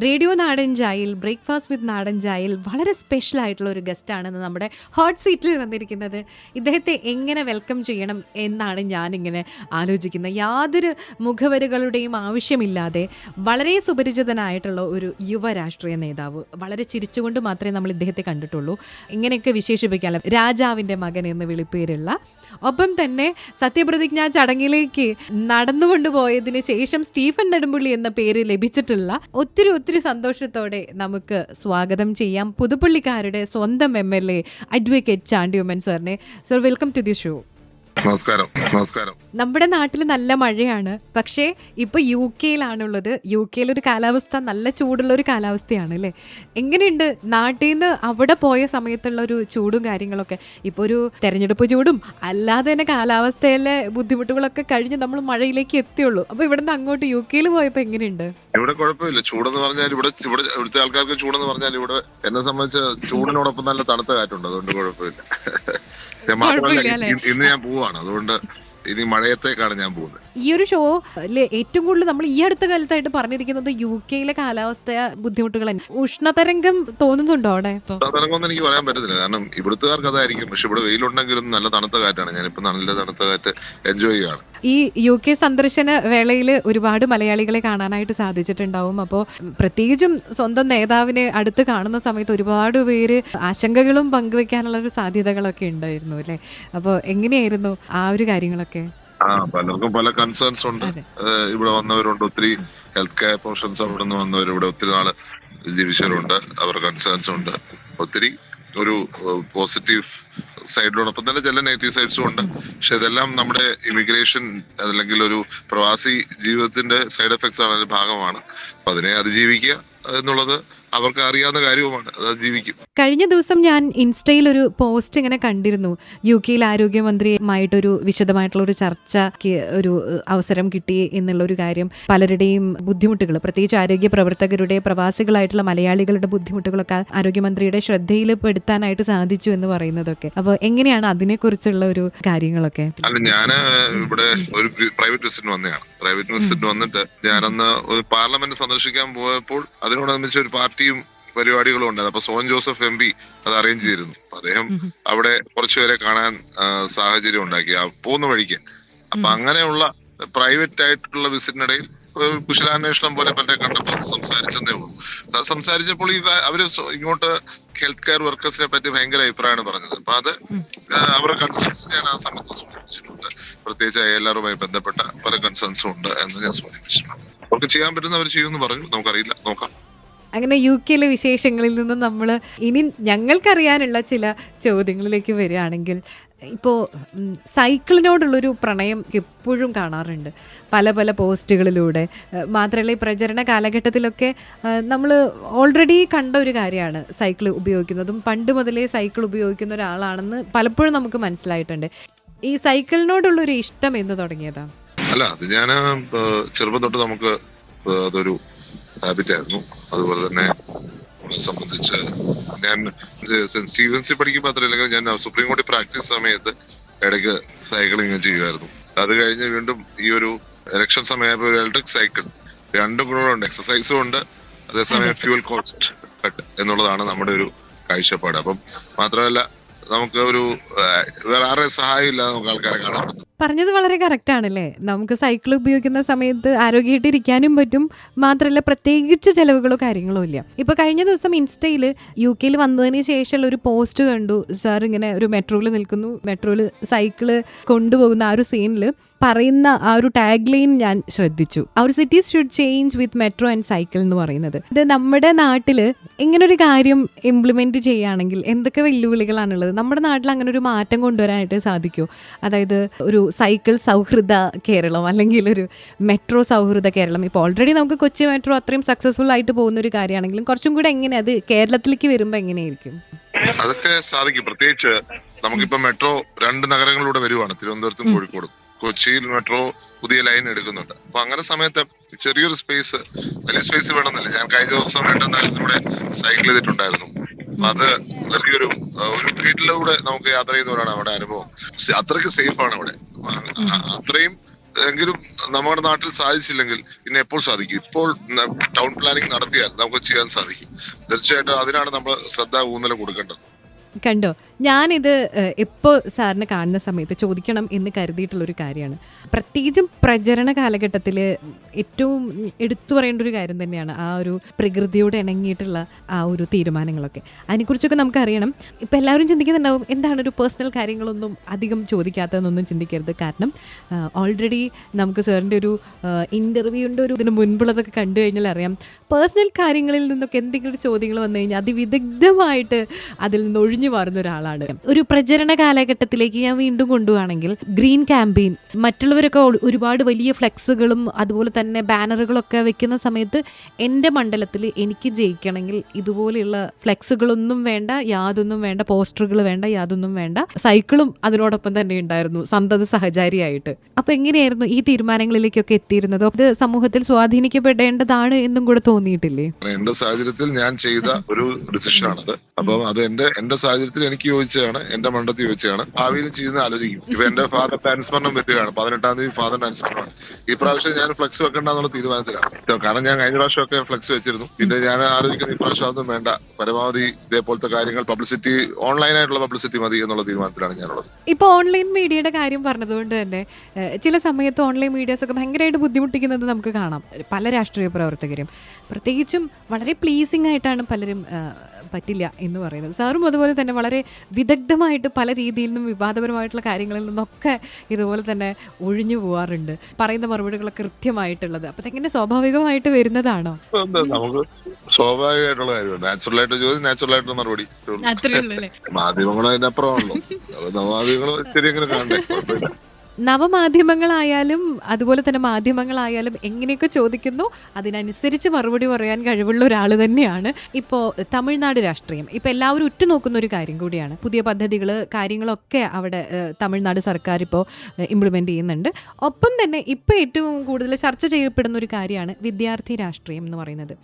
Radio നാടൻ ചായയിൽ breakfast വിത്ത് നാടൻ ചായയിൽ വളരെ സ്പെഷ്യൽ ആയിട്ടുള്ള ഒരു ഗസ്റ്റാണ് നമ്മുടെ ഹോട്ട് സീറ്റിൽ വന്നിരിക്കുന്നത്. ഇദ്ദേഹത്തെ എങ്ങനെ വെൽക്കം ചെയ്യണം എന്നാണ് ഞാനിങ്ങനെ ആലോചിക്കുന്നത്. യാതൊരു മുഖവരുകളുടെയും ആവശ്യമില്ലാതെ വളരെ സുപരിചിതനായിട്ടുള്ള ഒരു യുവ രാഷ്ട്രീയ നേതാവ്. വളരെ ചിരിച്ചുകൊണ്ട് മാത്രമേ നമ്മൾ ഇദ്ദേഹത്തെ കണ്ടിട്ടുള്ളൂ. ഇങ്ങനെയൊക്കെ വിശേഷിപ്പിക്കാമല്ലോ, രാജാവിൻ്റെ മകൻ എന്ന് വിളിപ്പേരുള്ള. ഒപ്പം തന്നെ സത്യപ്രതിജ്ഞാ ചടങ്ങിലേക്ക് നടന്നുകൊണ്ടുപോയതിന് ശേഷം സ്റ്റീഫൻ നെടുമ്പുള്ളി എന്ന പേര് ലഭിച്ചിട്ടുള്ള ഒത്തിരി സന്തോഷത്തോടെ നമുക്ക് സ്വാഗതം ചെയ്യാം പുതുപ്പള്ളിക്കാരുടെ സ്വന്തം MLA അഡ്വക്കേറ്റ് ചാണ്ടി ഉമ്മൻ സാറിനെ. Sir, welcome to the show. നമസ്കാരം. നമ്മുടെ നാട്ടിൽ നല്ല മഴയാണ്, പക്ഷേ ഇപ്പൊ UK-യിലാണുള്ളത്. UK-യിൽ ഒരു കാലാവസ്ഥ നല്ല ചൂടുള്ള ഒരു കാലാവസ്ഥയാണ് അല്ലേ? എങ്ങനെയുണ്ട് നാട്ടിൽ നിന്ന് അവിടെ പോയ സമയത്തുള്ള ഒരു ചൂടും കാര്യങ്ങളൊക്കെ? ഇപ്പൊ ഒരു തെരഞ്ഞെടുപ്പ് ചൂടും അല്ലാതെ തന്നെ കാലാവസ്ഥയിലെ ബുദ്ധിമുട്ടുകളൊക്കെ കഴിഞ്ഞ് നമ്മൾ മഴയിലേക്ക് എത്തിയുള്ളൂ. അപ്പൊ ഇവിടുന്ന് അങ്ങോട്ട് UK-യിൽ പോയപ്പോ എങ്ങനെയുണ്ട്? ഇവിടെ കുഴപ്പമില്ല. ചൂടെന്ന് പറഞ്ഞാൽ ഇവിടുത്തെ ആൾക്കാർക്ക് ചൂടെന്ന് പറഞ്ഞാൽ ഇവിടെ എന്നെ സംബന്ധിച്ച് ചൂടിനോടൊപ്പം നല്ല തണുത്ത കാറ്റുണ്ട്, അതുകൊണ്ട് കുഴപ്പമില്ല. മാത്രമല്ല ഇന്ന് ഞാൻ പോവാണ്, അതുകൊണ്ട് ഇനി മഴയത്തേക്കാണ് ഞാൻ പോകുന്നത്. ഈ ഒരു ഷോ ഏറ്റവും കൂടുതൽ നമ്മൾ ഈ അടുത്ത കാലത്തായിട്ട് പറഞ്ഞിരിക്കുന്നത് UK-യിലെ കാലാവസ്ഥ ബുദ്ധിമുട്ടുകൾ. ഉഷ്ണതരംഗം തോന്നുന്നുണ്ടോ അവിടെ? ഉഷ്ണതരംഗം എനിക്ക് പറയാൻ പറ്റത്തില്ല, കാരണം ഇവിടുത്തുകാർക്ക് അതായിരിക്കും. പക്ഷെ ഇവിടെ വെയിലുണ്ടെങ്കിലും നല്ല തണുത്ത കാറ്റാണ്. ഞാനിപ്പോ നല്ല തണുത്ത കാറ്റ് എൻജോയ് ചെയ്യാണ്. ഈ UK സന്ദർശന വേളയിൽ ഒരുപാട് മലയാളികളെ കാണാനായിട്ട് സാധിച്ചിട്ടുണ്ടാവും. അപ്പോൾ പ്രത്യേകിച്ചും സ്വന്തം നേതാവിനെ അടുത്ത് കാണുന്ന സമയത്ത് ഒരുപാട് പേര് ആശങ്കകളും പങ്കുവെക്കാനുള്ള ഒരു സാധ്യതകളൊക്കെ ഉണ്ടായിരുന്നു അല്ലേ? അപ്പോൾ എങ്ങനെയായിരുന്നു ആ ഒരു കാര്യങ്ങളൊക്കെ? പലർക്കും പല കൺസേൺസ് ഉണ്ട്. ഇവിടെ വന്നവരുണ്ട്, ഒത്തിരി ഹെൽത്ത് കെയർ പ്രൊഫഷൻസ് അവിടെ നിന്ന് വന്നവർ, ഇവിടെ ഒത്തിരി നാള് ജീവിച്ചവരുണ്ട്. അവർ കൺസേൺസ് ഉണ്ട്. ഒത്തിരി ഒരു പോസിറ്റീവ് സൈഡിലോടൊപ്പം തന്നെ ചില നെഗറ്റീവ് സൈഡ്സും ഉണ്ട്. പക്ഷെ ഇതെല്ലാം നമ്മുടെ ഇമിഗ്രേഷൻ അല്ലെങ്കിൽ ഒരു പ്രവാസി ജീവിതത്തിന്റെ സൈഡ് എഫക്ട്സ് ആണ്, അതിന്റെ ഭാഗമാണ്. അപ്പൊ അതിനെ അതിജീവിക്കുക എന്നുള്ളത് അവർക്ക് അറിയാവുന്ന കാര്യവുമാണ്. അത് ജീവിക്കും. കഴിഞ്ഞ ദിവസം ഞാൻ ഇൻസ്റ്റയിൽ ഒരു പോസ്റ്റ് ഇങ്ങനെ കണ്ടിരുന്നു. UK-യിൽ ആരോഗ്യമന്ത്രിയുമായിട്ടൊരു വിശദമായിട്ടുള്ള ഒരു ചർച്ചയ്ക്ക് ഒരു അവസരം കിട്ടി എന്നുള്ളൊരു കാര്യം. പലരുടെയും ബുദ്ധിമുട്ടുകൾ, പ്രത്യേകിച്ച് ആരോഗ്യ പ്രവർത്തകരുടെ, പ്രവാസികളായിട്ടുള്ള മലയാളികളുടെ ബുദ്ധിമുട്ടുകളൊക്കെ ആരോഗ്യമന്ത്രിയുടെ ശ്രദ്ധയിൽ പെടുത്താനായിട്ട് സാധിച്ചു എന്ന് പറയുന്നതൊക്കെ. അപ്പോൾ എങ്ങനെയാണ് അതിനെക്കുറിച്ചുള്ള ഒരു കാര്യങ്ങളൊക്കെ? അല്ല, ഞാൻ ഇവിടെ ഒരു പ്രൈവറ്റ് വിസിറ്റ് വന്നതാണ്. പ്രൈവറ്റ് വിസിറ്റ് വന്നിട്ട് ഞാനന്ന് ഒരു പാർലമെന്റ് സന്ദർശിക്കാൻ പോയപ്പോൾ അതിനോടനുബന്ധിച്ച് ഒരു പാർട്ടിയും പരിപാടികളും ഉണ്ടായിരുന്നു. അപ്പൊ സോൻ ജോസഫ് MP അത് അറേഞ്ച് ചെയ്തിരുന്നു. അദ്ദേഹം അവിടെ കുറച്ചുപേരെ കാണാൻ സാഹചര്യം ഉണ്ടാക്കി പോകുന്ന വഴിക്ക്. അപ്പൊ അങ്ങനെയുള്ള പ്രൈവറ്റ് ആയിട്ടുള്ള വിസിറ്റിനിടയിൽ കുശലാന്വേഷണം പോലെ പറ്റേ കണ്ടപ്പോൾ സംസാരിച്ചതേ ഉള്ളൂ. സംസാരിച്ചപ്പോൾ അവര് ഇങ്ങോട്ട് ഹെൽത്ത് കെയർ വർക്കേഴ്സിനെ പറ്റി ഭയങ്കര അഭിപ്രായമാണ് പറഞ്ഞത്. അപ്പൊ അത് അവരുടെ കൺസേൺസ് ഞാൻ ആ സമയത്ത് സൂചിപ്പിച്ചിട്ടുണ്ട്. പ്രത്യേകിച്ച് ALR-മായി ബന്ധപ്പെട്ട പല കൺസേൺസും ഉണ്ട് എന്ന് ഞാൻ സൂചിപ്പിച്ചിട്ടുണ്ട്. അവർക്ക് ചെയ്യാൻ പറ്റുന്ന അവർ ചെയ്യുമെന്ന് പറഞ്ഞു. നമുക്കറിയില്ല, നോക്കാം. അങ്ങനെ UK-യിലെ വിശേഷങ്ങളിൽ നിന്ന് നമ്മൾ ഇനി ഞങ്ങൾക്കറിയാനുള്ള ചില ചോദ്യങ്ങളിലേക്ക് വരികയാണെങ്കിൽ, ഇപ്പോൾ സൈക്കിളിനോടുള്ളൊരു പ്രണയം എപ്പോഴും കാണാറുണ്ട് പല പോസ്റ്റുകളിലൂടെ. മാത്രമല്ല ഈ പ്രചരണ കാലഘട്ടത്തിലൊക്കെ നമ്മൾ ഓൾറെഡി കണ്ട ഒരു കാര്യമാണ് സൈക്കിൾ ഉപയോഗിക്കുന്നതും. പണ്ട് മുതലേ സൈക്കിൾ ഉപയോഗിക്കുന്ന ഒരാളാണെന്ന് പലപ്പോഴും നമുക്ക് മനസ്സിലായിട്ടുണ്ട്. ഈ സൈക്കിളിനോടുള്ളൊരു ഇഷ്ടം എന്ന് തുടങ്ങിയതാണ്? അല്ല, അത് ഞാൻ ചെറുപ്പം തൊട്ട് നമുക്ക് അതൊരു ഹാബിറ്റ് ആയിരുന്നു. അതുപോലെ തന്നെ നമ്മളെ സംബന്ധിച്ച് ഞാൻ സെന്റ് സ്റ്റീവൻസിൽ പഠിക്കുമ്പോൾ അത്രയില്ലെങ്കിൽ ഞാൻ സുപ്രീം കോടതി പ്രാക്ടീസ് സമയത്ത് ഇടയ്ക്ക് സൈക്ലിങ് ചെയ്യുമായിരുന്നു. അത് കഴിഞ്ഞ് വീണ്ടും ഈ ഒരു ഇലക്ഷൻ സമയത്ത് ഒരു ഇലക്ട്രിക് സൈക്കിൾ, രണ്ടും കൂടെ ഉണ്ട്. എക്സസൈസും ഉണ്ട്, അതേസമയം ഫ്യൂൽ കോസ്റ്റ് കട്ട് എന്നുള്ളതാണ് നമ്മുടെ ഒരു കാഴ്ചപ്പാട്. അപ്പം മാത്രമല്ല നമുക്ക് ഒരു വേറെ ആരുടെ സഹായം ഇല്ലാതെ നമുക്ക് ആൾക്കാരെ കാണാൻ പറ്റും. പറഞ്ഞത് വളരെ കറക്റ്റ് ആണല്ലേ? നമുക്ക് സൈക്കിൾ ഉപയോഗിക്കുന്ന സമയത്ത് ആരോഗ്യമായിട്ടിരിക്കാനും പറ്റും. മാത്രമല്ല പ്രത്യേകിച്ച് ചെലവുകളോ കാര്യങ്ങളോ ഇല്ല. ഇപ്പൊ കഴിഞ്ഞ ദിവസം ഇൻസ്റ്റയിൽ UK-യിൽ വന്നതിന് ശേഷമുള്ള ഒരു പോസ്റ്റ് കണ്ടു. സാർ ഇങ്ങനെ ഒരു മെട്രോയിൽ നിൽക്കുന്നു, മെട്രോയിൽ സൈക്കിള് കൊണ്ടുപോകുന്ന ആ ഒരു സീനിൽ പറയുന്ന ആ ഒരു ടാഗ് ലൈൻ ഞാൻ ശ്രദ്ധിച്ചു. അവർ cities should change with metro and cycle എന്ന് പറയുന്നത്. ഇത് നമ്മുടെ നാട്ടിൽ ഇങ്ങനൊരു കാര്യം ഇംപ്ലിമെന്റ് ചെയ്യുകയാണെങ്കിൽ എന്തൊക്കെ വെല്ലുവിളികളാണുള്ളത്? നമ്മുടെ നാട്ടിൽ അങ്ങനെ ഒരു മാറ്റം കൊണ്ടുവരാനായിട്ട് സാധിക്കുമോ? അതായത് ഒരു സൈക്കിൾ സൗഹൃദ കേരളം അല്ലെങ്കിൽ ഒരു മെട്രോ സൗഹൃദ കേരളം. ഇപ്പോൾ ഓൾറെഡി നമുക്ക് കൊച്ചി മെട്രോ അത്രയും സക്സസ്ഫുൾ ആയിട്ട് പോകുന്ന ഒരു കാര്യമാണെങ്കിലും കുറച്ചും കൂടെ എങ്ങനെ അത് കേരളത്തിലേക്ക് വരുമ്പോൾ എങ്ങനെയായിരിക്കും? അതൊക്കെ സാധിക്കും. പ്രത്യേകിച്ച് നമുക്കിപ്പോ മെട്രോ 2 നഗരങ്ങളിലൂടെ വരുവാണ്, തിരുവനന്തപുരത്തും കോഴിക്കോടും. കൊച്ചിയിൽ മെട്രോ പുതിയ ലൈൻ എടുക്കുന്നുണ്ട്. അപ്പൊ അങ്ങനെ സമയത്ത് ചെറിയൊരു സ്പേസ്, വലിയ സ്പേസ് വേണമെന്നില്ല. ഞാൻ കഴിഞ്ഞ ദിവസം 2 നഗരത്തിലൂടെ സൈക്കിൾ ചെയ്തിട്ടുണ്ടായിരുന്നു. അത് വലിയൊരു വീട്ടിലൂടെ നമുക്ക് യാത്ര ചെയ്യുന്നവരാണ് അവിടെ അനുഭവം. അത്രയ്ക്ക് സേഫ് ആണ് അവിടെ. അത്രയും എങ്കിലും നമ്മുടെ നാട്ടിൽ സാധിച്ചില്ലെങ്കിൽ പിന്നെ എപ്പോൾ സാധിക്കും? ഇപ്പോൾ ടൗൺ പ്ലാനിങ് നടത്തിയാൽ നമുക്ക് ചെയ്യാൻ സാധിക്കും. തീർച്ചയായിട്ടും അതിനാണ് നമ്മൾ ശ്രദ്ധ ഊന്നൽ കൊടുക്കേണ്ടത്. കണ്ടോ, ഞാനിത് എപ്പോൾ സാറിന് കാണുന്ന സമയത്ത് ചോദിക്കണം എന്ന് കരുതിയിട്ടുള്ളൊരു കാര്യമാണ്. പ്രത്യേകിച്ചും പ്രചരണ കാലഘട്ടത്തിൽ ഏറ്റവും എടുത്തു പറയേണ്ട ഒരു കാര്യം തന്നെയാണ് ആ ഒരു പ്രകൃതിയോട് ഇണങ്ങിയിട്ടുള്ള ആ ഒരു തീരുമാനങ്ങളൊക്കെ. അതിനെക്കുറിച്ചൊക്കെ നമുക്കറിയണം. ഇപ്പം എല്ലാവരും ചിന്തിക്കുന്നുണ്ടാവും എന്താണ് ഒരു പേഴ്സണൽ കാര്യങ്ങളൊന്നും അധികം ചോദിക്കാത്തതെന്നൊന്നും ചിന്തിക്കരുത്. കാരണം ഓൾറെഡി നമുക്ക് സാറിൻ്റെ ഒരു ഇൻ്റർവ്യൂവിൻ്റെ ഒരു ഇതിന് മുൻപുള്ളതൊക്കെ കണ്ടു കഴിഞ്ഞാൽ അറിയാം, പേഴ്സണൽ കാര്യങ്ങളിൽ നിന്നൊക്കെ എന്തെങ്കിലും ചോദ്യങ്ങൾ വന്നു കഴിഞ്ഞാൽ അതിവിദഗ്ധമായിട്ട് അതിൽ നിന്ന് ഒഴിഞ്ഞു മാറുന്ന ഒരാളാണ്. ഒരു പ്രചരണ കാലഘട്ടത്തിലേക്ക് ഞാൻ വീണ്ടും കൊണ്ടുപോവാണെങ്കിൽ ഗ്രീൻ ക്യാമ്പയിൻ, മറ്റുള്ളവരൊക്കെ ഒരുപാട് വലിയ ഫ്ലെക്സുകളും അതുപോലെ തന്നെ ബാനറുകളൊക്കെ വെക്കുന്ന സമയത്ത് എൻ്റെ മണ്ഡലത്തിൽ എനിക്ക് ജയിക്കണമെങ്കിൽ ഇതുപോലെയുള്ള ഫ്ലെക്സുകളൊന്നും വേണ്ട, യാതൊന്നും വേണ്ട, പോസ്റ്ററുകൾ വേണ്ട, യാതൊന്നും വേണ്ട, സൈക്കിളും അതിനോടൊപ്പം തന്നെ ഉണ്ടായിരുന്നു സന്തത സഹചാരിയായിട്ട്. അപ്പൊ എങ്ങനെയായിരുന്നു ഈ തീരുമാനങ്ങളിലേക്കൊക്കെ എത്തിയിരുന്നത്? അത് സമൂഹത്തിൽ സ്വാധീനിക്കപ്പെടേണ്ടതാണ് എന്നും കൂടെ തോന്നിയിട്ടില്ലേ? എന്റെ സാഹചര്യത്തിൽ ഞാൻ ചെയ്ത ഒരു ഡിസിഷനാണത്. അപ്പം അത് എന്റെ സാഹചര്യത്തിൽ എനിക്ക് യോജിച്ചതാണ്, എന്റെ മണ്ഡലത്തിൽ യോജിച്ചതാണ്. ഭാവിയിൽ ചെയ്യുന്ന ആലോചിക്കും. ഇപ്പൊ എന്റെ ഫാദറിന്റെ അനുസ്മരണം വരികയാണ്, 18-ാം തീയതി ഫാദറിന്റെ അനുസ്മരണമാണ്. ഈ പ്രാവശ്യം ഞാൻ ഫ്ലെക്സ് വെക്കണ്ട എന്നുള്ള തീരുമാനത്തിലാണ്. കാരണം ഞാൻ കഴിഞ്ഞ പ്രാവശ്യമൊക്കെ ഫ്ലെക്സ് വെച്ചിരുന്നു. പിന്നെ ഞാൻ ആലോചിക്കുന്ന ഈ പ്രാവശ്യം അതൊന്നും വേണ്ട, പരമാവധി ഇതേപോലത്തെ കാര്യങ്ങൾ പബ്ലിസിറ്റി, ഓൺലൈനായിട്ടുള്ള പബ്ലിസിറ്റി മതി എന്നുള്ള തീരുമാനത്തിലാണ് ഞാനുള്ളത്. ഇപ്പൊ ഓൺലൈൻ മീഡിയയുടെ കാര്യം പറഞ്ഞതുകൊണ്ട് തന്നെ ചില സമയത്ത് ഓൺലൈൻ മീഡിയാസ് ഒക്കെ ഭയങ്കരമായിട്ട് ബുദ്ധിമുട്ടിക്കുന്നത് നമുക്ക് കാണാം. പല രാഷ്ട്രീയ പ്രവർത്തകരും പ്രത്യേകിച്ചും വളരെ പ്ലീസിംഗ് ആയിട്ടാണ് പലരും പറ്റില്ല എന്ന് പറയുന്നത്. സാറും അതുപോലെ തന്നെ വളരെ വിദഗ്ധമായിട്ട് പല രീതിയിൽ നിന്നും വിവാദപരമായിട്ടുള്ള കാര്യങ്ങളിൽ നിന്നൊക്കെ ഇതുപോലെ തന്നെ ഒഴിഞ്ഞു പോവാറുണ്ട്, പറയുന്ന മറുപടികളൊക്കെ കൃത്യമായിട്ടുള്ളത്. അപ്പൊ അതെങ്ങനെ സ്വാഭാവികമായിട്ട് വരുന്നതാണോ? നമുക്ക് സ്വാഭാവികമായിട്ടുള്ള കാര്യമാണ്. നാച്ചുറലായിട്ട് ചോദിച്ചു, നാച്ചുറലായിട്ടുള്ള മറുപടി. മാധ്യമങ്ങളും അതിനപ്പുറമാണല്ലോ. മാധ്യമങ്ങൾ ശരി എങ്ങനെ കാണണ്ടേ? കുഴപ്പമില്ല. നവമാധ്യമങ്ങളായാലും അതുപോലെ തന്നെ മാധ്യമങ്ങളായാലും എങ്ങനെയൊക്കെ ചോദിക്കുന്നു അതിനനുസരിച്ച് മറുപടി പറയാൻ കഴിവുള്ള ഒരാൾ തന്നെയാണ്. ഇപ്പോൾ തമിഴ്നാട് രാഷ്ട്രീയം ഇപ്പോൾ എല്ലാവരും ഉറ്റുനോക്കുന്ന ഒരു കാര്യം കൂടിയാണ്. പുതിയ പദ്ധതികൾ കാര്യങ്ങളൊക്കെ അവിടെ തമിഴ്നാട് സർക്കാർ ഇപ്പോൾ ഇംപ്ലിമെൻ്റ് ചെയ്യുന്നുണ്ട്. ഒപ്പം തന്നെ ഇപ്പോൾ ഏറ്റവും കൂടുതൽ ചർച്ച ചെയ്യപ്പെടുന്ന ഒരു കാര്യമാണ് വിദ്യാർത്ഥി രാഷ്ട്രീയം എന്ന് പറയുന്നത്.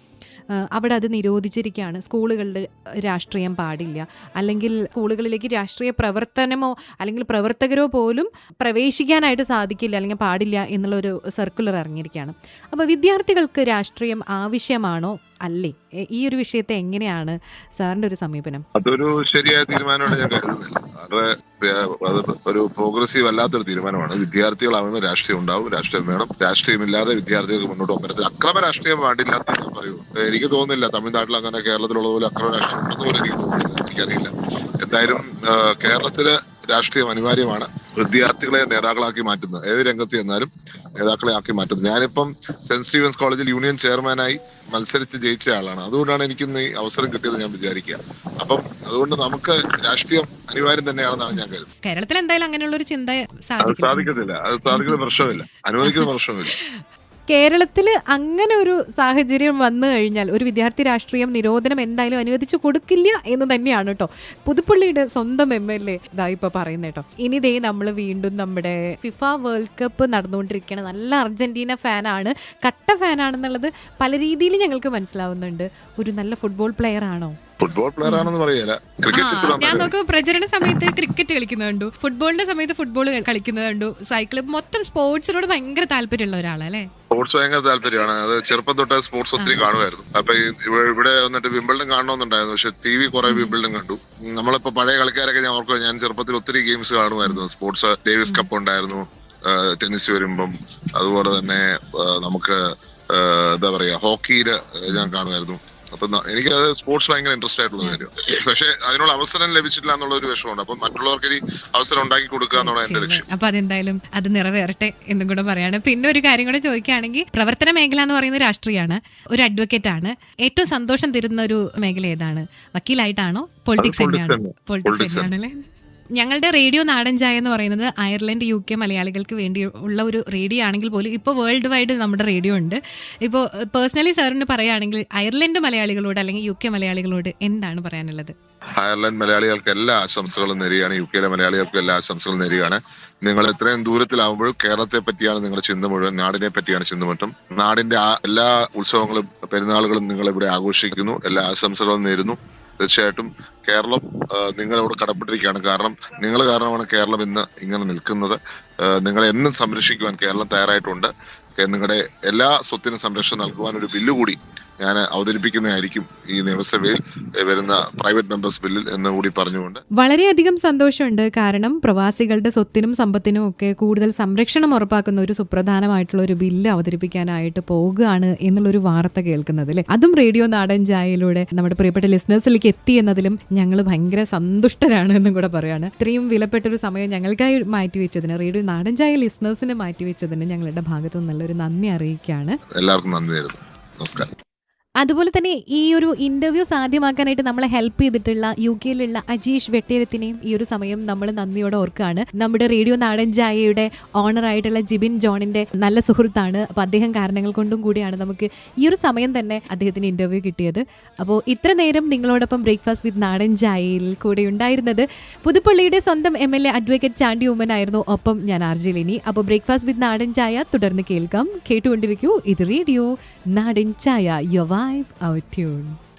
അവിടെ അത് നിരോധിച്ചിരിക്കുകയാണ്. സ്കൂളുകളുടെ രാഷ്ട്രീയം പാടില്ല, അല്ലെങ്കിൽ സ്കൂളുകളിലേക്ക് രാഷ്ട്രീയ പ്രവർത്തനമോ അല്ലെങ്കിൽ പ്രവർത്തകരോ പോലും പ്രവേശിക്കാനായിട്ട് സാധിക്കില്ല അല്ലെങ്കിൽ പാടില്ല എന്നുള്ളൊരു സർക്കുലർ ഇറങ്ങിയിരിക്കുകയാണ്. അപ്പോൾ വിദ്യാർത്ഥികൾക്ക് രാഷ്ട്രീയം ആവശ്യമാണോ അല്ലേ? ഈ ഒരു വിഷയത്തെ എങ്ങനെയാണ് സാറിന്റെ ഒരു സമീപനം? അതൊരു ശരിയായ തീരുമാനമാണ് ഞാൻ കരുതുന്നില്ല. അത് ഒരു പ്രോഗ്രസീവ് അല്ലാത്തൊരു തീരുമാനമാണ്. വിദ്യാർത്ഥികളാവുമ്പോൾ രാഷ്ട്രീയം ഉണ്ടാവും, രാഷ്ട്രീയം വേണം. രാഷ്ട്രീയമില്ലാതെ വിദ്യാർത്ഥികൾക്ക് മുന്നോട്ട് പോകാൻ അക്രമ രാഷ്ട്രീയം പാടില്ല എന്ന് ഞാൻ പറയൂ. എനിക്ക് തോന്നുന്നില്ല തമിഴ്നാട്ടിൽ അങ്ങനെ കേരളത്തിലുള്ള പോലെ അക്രമ രാഷ്ട്രീയം ഉണ്ടെന്ന് പോലും എനിക്ക് തോന്നുന്നില്ല. എനിക്കറിയില്ല. എന്തായാലും കേരളത്തില് രാഷ്ട്രീയം അനിവാര്യമാണ്. വിദ്യാർത്ഥികളെ നേതാക്കളാക്കി മാറ്റുന്നത്, ഏത് രംഗത്ത് ചെന്നാലും നേതാക്കളെ ആക്കി മാറ്റുന്നത്. ഞാനിപ്പം സെന്റ് സ്റ്റീവൻസ് കോളേജിൽ യൂണിയൻ ചെയർമാനായി മത്സരിച്ച് ജയിച്ച ആളാണ്. അതുകൊണ്ടാണ് എനിക്കിന്ന് ഈ അവസരം കിട്ടിയത് ഞാൻ വിചാരിക്കുക. അപ്പം അതുകൊണ്ട് നമുക്ക് രാഷ്ട്രീയം അനിവാര്യം തന്നെയാണെന്നാണ് ഞാൻ കരുതുന്നത്. കേരളത്തിൽ എന്തായാലും അങ്ങനെയുള്ള ഒരു ചിന്ത സാധിക്കത്തില്ല. അത് സാധിക്കുന്ന പ്രശ്നമില്ല, അനുവദിക്കുന്ന പ്രശ്നമില്ല. കേരളത്തിൽ അങ്ങനെ ഒരു സാഹചര്യം വന്നു കഴിഞ്ഞാൽ ഒരു വിദ്യാർത്ഥി രാഷ്ട്രീയം നിരോധനം എന്തായാലും അനുവദിച്ചു കൊടുക്കില്ല എന്ന് തന്നെയാണ് കേട്ടോ പുതുപ്പള്ളിയുടെ സ്വന്തം MLA ഇതാ ഇപ്പൊ പറയുന്നത് കേട്ടോ. ഇനി ദേ നമ്മൾ വീണ്ടും നമ്മുടെ ഫിഫ വേൾഡ് കപ്പ് നടന്നുകൊണ്ടിരിക്കുകയാണ്. നല്ല അർജന്റീന ഫാനാണ്, കട്ട ഫാനാണെന്നുള്ളത് പല രീതിയിൽ ഞങ്ങൾക്ക് മനസ്സിലാവുന്നുണ്ട്. ഒരു നല്ല ഫുട്ബോൾ പ്ലെയർ ആണോ? ഫുട്ബോൾ പ്ലെയർ ആണെന്ന് പറയല. ഞാൻ നോക്കുമ്പോൾ പ്രചരണ സമയത്ത് ക്രിക്കറ്റ് കളിക്കുന്നത് കണ്ടു, ഫുട്ബോളിന്റെ സമയത്ത് ഫുട്ബോൾ കളിക്കുന്നത് കണ്ടു, സൈക്കിൾ, മൊത്തം സ്പോർട്സിനോട് ഭയങ്കര താല്പര്യമുള്ള ഒരാളല്ലേ? സ്പോർട്സ് ഭയങ്കര താല്പര്യമാണ്. അത് ചെറുപ്പം തൊട്ട് സ്പോർട്സ് ഒത്തിരി കാണുമായിരുന്നു. അപ്പൊ ഇവിടെ വന്നിട്ട് വിംബിൾഡൺ കാണണമെന്നുണ്ടായിരുന്നു. പക്ഷെ TV കുറെ വിംബിൾഡൺ കണ്ടു. നമ്മളിപ്പോ പഴയ കളിക്കാരൊക്കെ ഞാൻ ഓർക്കുക, ഞാൻ ചെറുപ്പത്തിൽ ഒത്തിരി ഗെയിംസ് കാണുമായിരുന്നു. സ്പോർട്സ്, ഡേവിസ് കപ്പ് ഉണ്ടായിരുന്നു, ടെന്നീസ് വരുമ്പം. അതുപോലെ തന്നെ നമുക്ക് എന്താ പറയാ, ഹോക്കിയില് ഞാൻ കാണുമായിരുന്നു. അപ്പൊ എനിക്കത് സ്പോർട്സ് ഭയങ്കര ഇൻട്രസ്റ്റ് ആയിട്ടുള്ള കാര്യം. പക്ഷെ അതിനുള്ള അവസരം ലഭിച്ചിട്ടില്ല എന്നുള്ള ഒരു വിഷമമുണ്ട്. അപ്പൊ മറ്റുള്ളവർക്ക് ഈ അവസരം ഉണ്ടാക്കി കൊടുക്കുക എന്നുള്ള എന്റെ ലക്ഷ്യം. അപ്പൊ അതെന്തായാലും അത് നിറവേറട്ടെ എന്നും കൂടെ പറയാണ്. പിന്നെ ഒരു കാര്യം കൂടെ ചോദിക്കുകയാണെങ്കിൽ, പ്രവർത്തന മേഖല എന്ന് പറയുന്നത് രാഷ്ട്രീയമാണ്, ഒരു അഡ്വക്കേറ്റ് ആണ്. ഏറ്റവും സന്തോഷം തരുന്ന ഒരു മേഖല ഏതാണ്? വക്കീലായിട്ടാണോ പൊളിറ്റിക്സ് തന്നെയാണോ? പൊളിറ്റിക്സ് തന്നെയാണല്ലേ. ഞങ്ങളുടെ റേഡിയോ നാടൻ ചായ എന്ന് പറയുന്നത് അയർലൻഡ് UK മലയാളികൾക്ക് വേണ്ടി ഉള്ള ഒരു റേഡിയോ ആണെങ്കിൽ പോലും ഇപ്പോൾ വേൾഡ് വൈഡ് നമ്മുടെ റേഡിയോ ഉണ്ട്. ഇപ്പോൾ പേഴ്സണലി സാറിന് പറയുകയാണെങ്കിൽ അയർലൻഡ് മലയാളികളോട് അല്ലെങ്കിൽ UK മലയാളികളോട് എന്താണ് പറയാനുള്ളത്? അയർലൻഡ് മലയാളികൾക്ക് എല്ലാ ആശംസകളും നേരുകയാണ്. UK മലയാളികൾക്ക് എല്ലാ ആശംസകളും നേരുകയാണ്. നിങ്ങൾ എത്രയും ദൂരത്തിലാവുമ്പോഴും കേരളത്തെ പറ്റിയാണ് നിങ്ങളുടെ ചിന്ത മുഴുവൻ, നാടിനെ പറ്റിയാണ് ചിന്ത മറ്റും. നാടിന്റെ എല്ലാ ഉത്സവങ്ങളും പെരുന്നാളുകളും നിങ്ങൾ ഇവിടെ ആഘോഷിക്കുന്നു. എല്ലാ ആശംസകളും നേരുന്നു. തീർച്ചയായിട്ടും കേരളം നിങ്ങളോട് കടപ്പെട്ടിരിക്കുകയാണ്. കാരണം നിങ്ങൾ കാരണമാണ് കേരളം ഇന്ന് ഇങ്ങനെ നിൽക്കുന്നത്. നിങ്ങളെ എന്നും സംരക്ഷിക്കുവാൻ കേരളം തയ്യാറായിട്ടുണ്ട്. നിങ്ങളുടെ എല്ലാ സ്വത്തിനും സംരക്ഷണം നൽകുവാൻ ഒരു ബില്ല് കൂടി ഞാൻ അവതരിപ്പിക്കുന്നതായിരിക്കും ഈ നിയമസഭയിൽ വരുന്ന പ്രൈവറ്റ് മെമ്പേഴ്സ് ബില്ലിൽ എന്ന് കൂടി പറഞ്ഞുകൊണ്ട് വളരെയധികം സന്തോഷമുണ്ട്. കാരണം പ്രവാസികളുടെ സ്വത്തിനും സമ്പത്തിനും ഒക്കെ കൂടുതൽ സംരക്ഷണം ഉറപ്പാക്കുന്ന ഒരു സുപ്രധാനമായിട്ടുള്ള ഒരു ബില്ല് അവതരിപ്പിക്കാനായിട്ട് പോകുകയാണ് എന്നുള്ളൊരു വാർത്ത കേൾക്കുന്നത് അല്ലേ. അതും റേഡിയോ നാടൻ ചായയിലൂടെ നമ്മുടെ പ്രിയപ്പെട്ട ലിസണേഴ്സിലേക്ക് എത്തി എന്നതിലും ഞങ്ങൾ ഭയങ്കര സന്തുഷ്ടരാണ് എന്നും കൂടെ പറയാണ്. ഇത്രയും വിലപ്പെട്ടൊരു സമയം ഞങ്ങൾക്കായി മാറ്റിവെച്ചതിന്, റേഡിയോ നാടൻ ചായ ലിസണേഴ്സിനെ മാറ്റിവെച്ചതിന് ഞങ്ങളുടെ ഭാഗത്തു നിന്നുള്ളൊരു നന്ദി അറിയിക്കുകയാണ്. എല്ലാവർക്കും നന്ദി തരുന്നു. നമസ്കാരം. അതുപോലെ തന്നെ ഈ ഒരു ഇന്റർവ്യൂ സാധ്യമാക്കാനായിട്ട് നമ്മളെ ഹെൽപ്പ് ചെയ്തിട്ടുള്ള UK-യിലുള്ള അജീഷ് വെട്ടേരത്തിനെയും ഈ ഒരു സമയം നമ്മൾ നന്ദിയോടെ ഓർക്കുകയാണ്. നമ്മുടെ റേഡിയോ നാടൻ ചായയുടെ ഓണറായിട്ടുള്ള ജിബിൻ ജോണിന്റെ നല്ല സുഹൃത്താണ്. അപ്പോൾ അദ്ദേഹം കാരണങ്ങൾ കൊണ്ടും കൂടിയാണ് നമുക്ക് ഈ ഒരു സമയം തന്നെ അദ്ദേഹത്തിന് ഇന്റർവ്യൂ കിട്ടിയത്. അപ്പോൾ ഇത്ര നേരം നിങ്ങളോടൊപ്പം ബ്രേക്ക്ഫാസ്റ്റ് വിത്ത് നാടൻ ചായയിൽ കൂടെ ഉണ്ടായിരുന്നത് പുതുപ്പള്ളിയുടെ സ്വന്തം MLA അഡ്വക്കേറ്റ് ചാണ്ടി ഉമ്മൻ ആയിരുന്നു. ഒപ്പം ഞാൻ RJ ലിനി. അപ്പോൾ ബ്രേക്ക്ഫാസ്റ്റ് വിത്ത് നാടൻ ചായ തുടർന്ന് കേൾക്കാം. കേട്ടുകൊണ്ടിരിക്കൂ. ഇത് റേഡിയോ നാടൻ ചായ, യുവർ vibe, our tune.